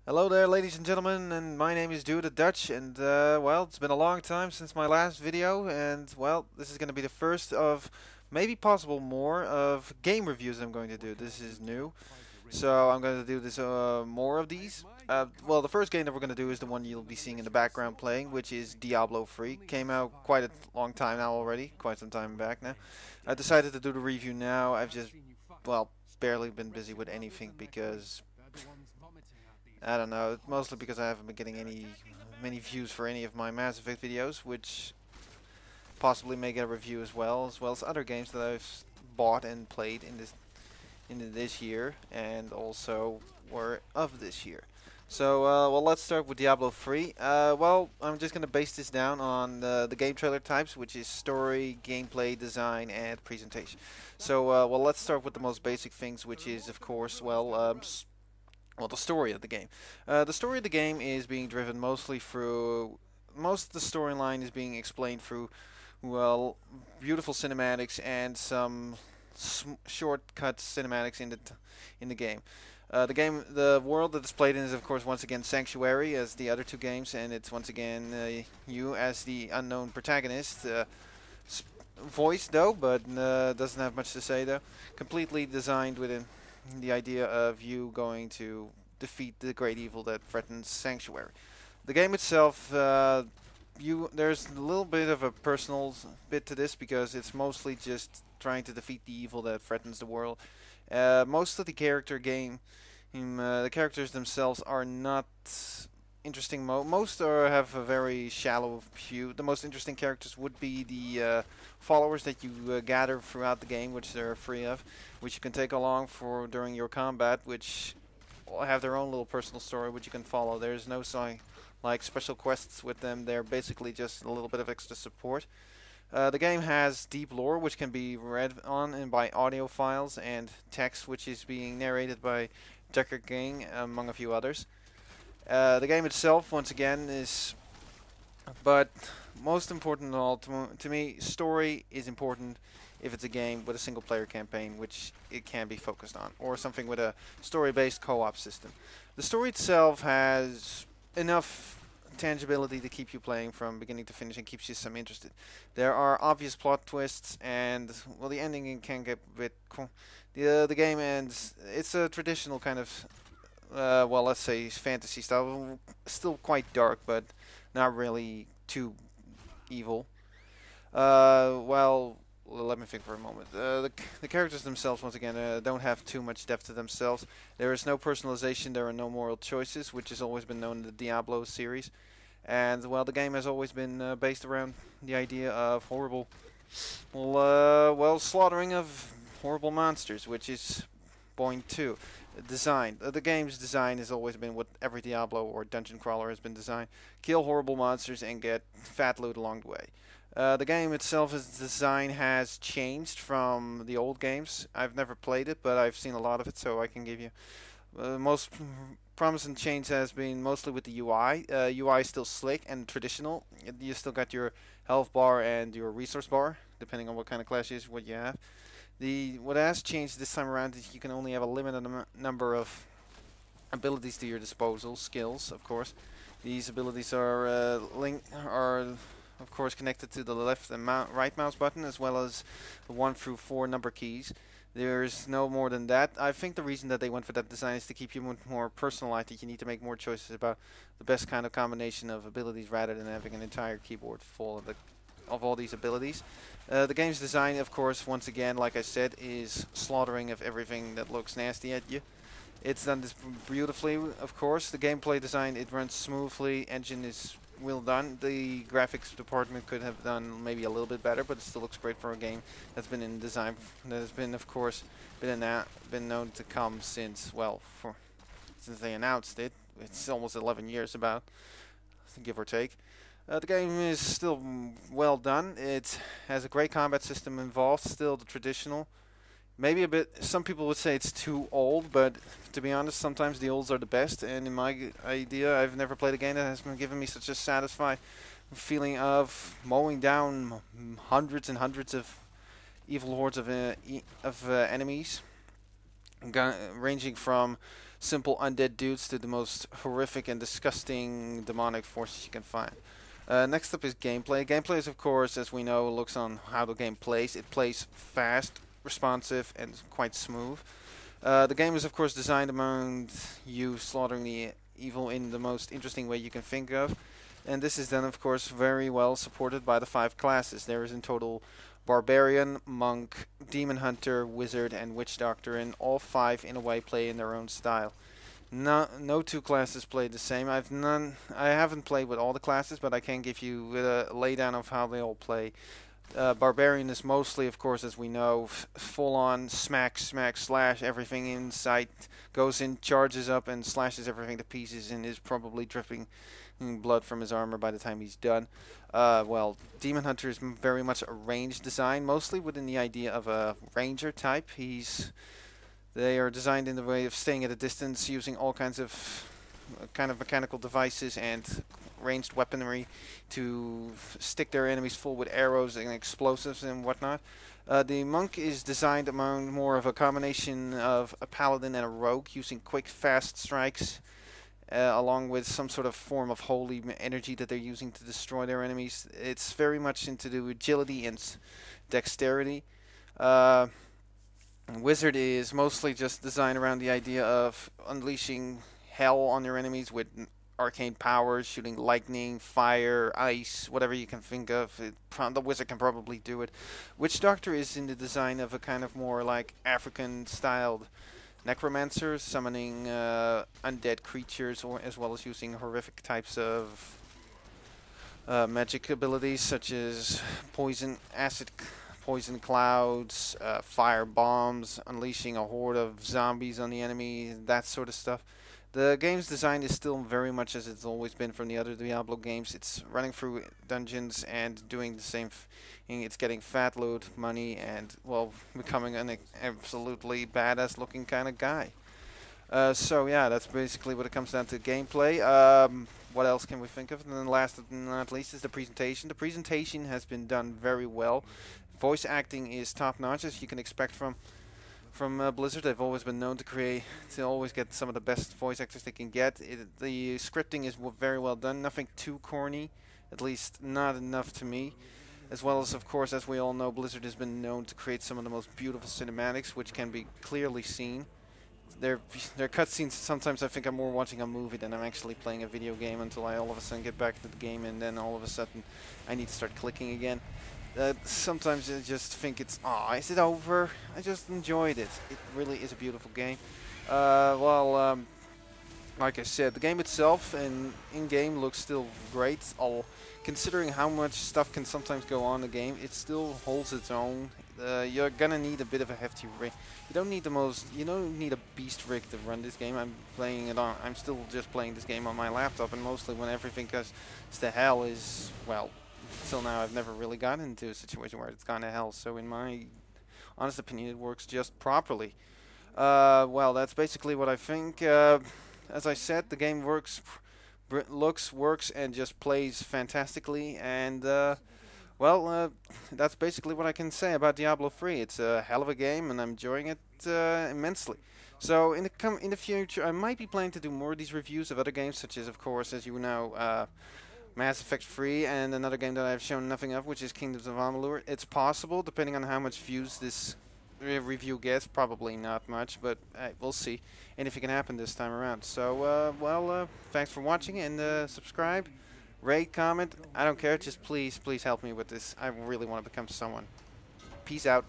Hello there, ladies and gentlemen, and my name is Dude the Dutch, and well, it's been a long time since my last video, and well, this is going to be the first of maybe possible more of game reviews I'm going to do. This is new, so I'm going to do this more of these. Well, the first game that we're going to do is the one you'll be seeing in the background playing, which is Diablo 3. Came out quite a long time now already, quite some time back now. I decided to do the review now. I've just, well, barely been busy with anything because I don't know, mostly because I haven't been getting many views for any of my Mass Effect videos, which possibly may get a review as well as other games that I've bought and played in this year, and also were of this year. So, well, let's start with Diablo 3. Well, I'm just gonna base this down on the game trailer types, which is story, gameplay, design, and presentation. So, well, let's start with the most basic things, which is, of course, well, the story of the game. The story of the game is being driven mostly through. Most of the storyline is being explained through, well, beautiful cinematics and some shortcut cinematics in the game. The world that is played in is, of course, once again Sanctuary, as the other two games, and it's once again you as the unknown protagonist. Voiced though, but doesn't have much to say though. Completely designed with the idea of you going to defeat the great evil that threatens Sanctuary. The game itself, there's a little bit of a personal bit to this because it's mostly just trying to defeat the evil that threatens the world. Most of the the characters themselves are not interesting. Most have a very shallow view. The most interesting characters would be the followers that you gather throughout the game, which there are free of, which you can take along for during your combat, which have their own little personal story which you can follow. There's no like special quests with them. They're basically just a little bit of extra support. The game has deep lore, which can be read on and by audio files, and text, which is being narrated by Decker Gang, among a few others. The game itself, once again, is, but most important of all, to me, story is important if it's a game with a single-player campaign, which it can be focused on, or something with a story-based co-op system. The story itself has enough tangibility to keep you playing from beginning to finish and keeps you some interested. There are obvious plot twists, and well, the ending can get a bit. The game ends. It's a traditional kind of well, let's say fantasy style, still quite dark, but not really too evil. Well, let me think for a moment. The characters themselves, once again, don't have too much depth to themselves. There is no personalization, there are no moral choices, which has always been known in the Diablo series. And, well, the game has always been based around the idea of horrible, well, slaughtering of horrible monsters, which is point 2. Design. The game's design has always been what every Diablo or dungeon crawler has been designed. Kill horrible monsters and get fat loot along the way. The game itself, its design has changed from the old games. I've never played it, but I've seen a lot of it, so I can give you most promising change has been mostly with the UI. UI is still slick and traditional. You still got your health bar and your resource bar, depending on what kind of class you use, what you have. What has changed this time around is you can only have a limited number of abilities to your disposal, skills, of course. These abilities are of course connected to the left and right mouse button, as well as the 1 through 4 number keys. There's no more than that. I think the reason that they went for that design is to keep you more personalized. That you need to make more choices about the best kind of combination of abilities rather than having an entire keyboard full of all these abilities. The game's design, of course, once again, like I said, is slaughtering of everything that looks nasty at you. It's done this beautifully, of course. The gameplay design, it runs smoothly. Engine is well done. The graphics department could have done maybe a little bit better, but it still looks great for a game that's been in design, that has been, of course, been known to come since, well, since they announced it. It's almost 11 years about, give or take. The game is still well done. It has a great combat system involved, still the traditional. Maybe a bit, some people would say it's too old, but to be honest, sometimes the olds are the best, and in my idea, I've never played a game that has been giving me such a satisfying feeling of mowing down hundreds and hundreds of evil hordes of enemies, ranging from simple undead dudes to the most horrific and disgusting demonic forces you can find. Next up is gameplay. Gameplay is, of course, as we know, looks on how the game plays. It plays fast, responsive, and quite smooth. The game is, of course, designed around you slaughtering the evil in the most interesting way you can think of. And this is then, of course, very well supported by the 5 classes. There is in total Barbarian, Monk, Demon Hunter, Wizard, and Witch Doctor, and all 5 in a way play in their own style. No 2 classes play the same. I haven't played with all the classes, but I can give you a laydown of how they all play. Barbarian is mostly, of course, as we know, full-on smack, slash, everything in sight, goes in, charges up, and slashes everything to pieces, and is probably dripping blood from his armor by the time he's done. Well, Demon Hunter is very much a ranged design, mostly within the idea of a ranger type. They are designed in the way of staying at a distance, using all kinds of mechanical devices and ranged weaponry to stick their enemies full with arrows and explosives and whatnot. The monk is designed among more of a combination of a paladin and a rogue, using quick, fast strikes, along with some sort of form of holy energy that they're using to destroy their enemies. It's very much into the agility and dexterity. Wizard is mostly just designed around the idea of unleashing hell on your enemies with arcane powers, shooting lightning, fire, ice, whatever you can think of. The wizard can probably do it. Witch Doctor is in the design of a kind of more like African-styled necromancer, summoning undead creatures, as well as using horrific types of magic abilities such as poison, acid, poison clouds, fire bombs, unleashing a horde of zombies on the enemy, that sort of stuff. The game's design is still very much as it's always been from the other Diablo games. It's running through dungeons and doing the same thing. It's getting fat loot, money, and, well, becoming an absolutely badass looking kind of guy. So yeah, that's basically what it comes down to gameplay. What else can we think of? And then last but not least is the presentation. The presentation has been done very well. Voice acting is top notch, as you can expect from Blizzard. They've always been known to always get some of the best voice actors they can get. The scripting is very well done, nothing too corny, at least not enough to me. As well as, of course, as we all know, Blizzard has been known to create some of the most beautiful cinematics, which can be clearly seen. Their cutscenes, sometimes I think I'm more watching a movie than I'm actually playing a video game, until I all of a sudden get back to the game, and then all of a sudden I need to start clicking again. Sometimes I just think it's, is it over? I just enjoyed it. It really is a beautiful game. Like I said, the game itself and in-game looks still great. Considering how much stuff can sometimes go on in the game, it still holds its own. You're gonna need a bit of a hefty rig. You don't need a beast rig to run this game. I'm still just playing this game on my laptop, and mostly when everything goes to hell is, well, till now I've never really gotten into a situation where it's gone to hell. So in my honest opinion, it works just properly. Well, that's basically what I think. As I said, the game works, and just plays fantastically. And that's basically what I can say about Diablo 3. It's a hell of a game, and I'm enjoying it immensely. So in the future, I might be planning to do more of these reviews of other games, such as, of course, as you know, Mass Effect 3, and another game that I've shown nothing of, which is Kingdoms of Amalur. It's possible, depending on how much views this review gets. Probably not much, but we'll see. And if it can happen this time around. So, thanks for watching, and subscribe, rate, comment. I don't care. Just please help me with this. I really want to become someone. Peace out.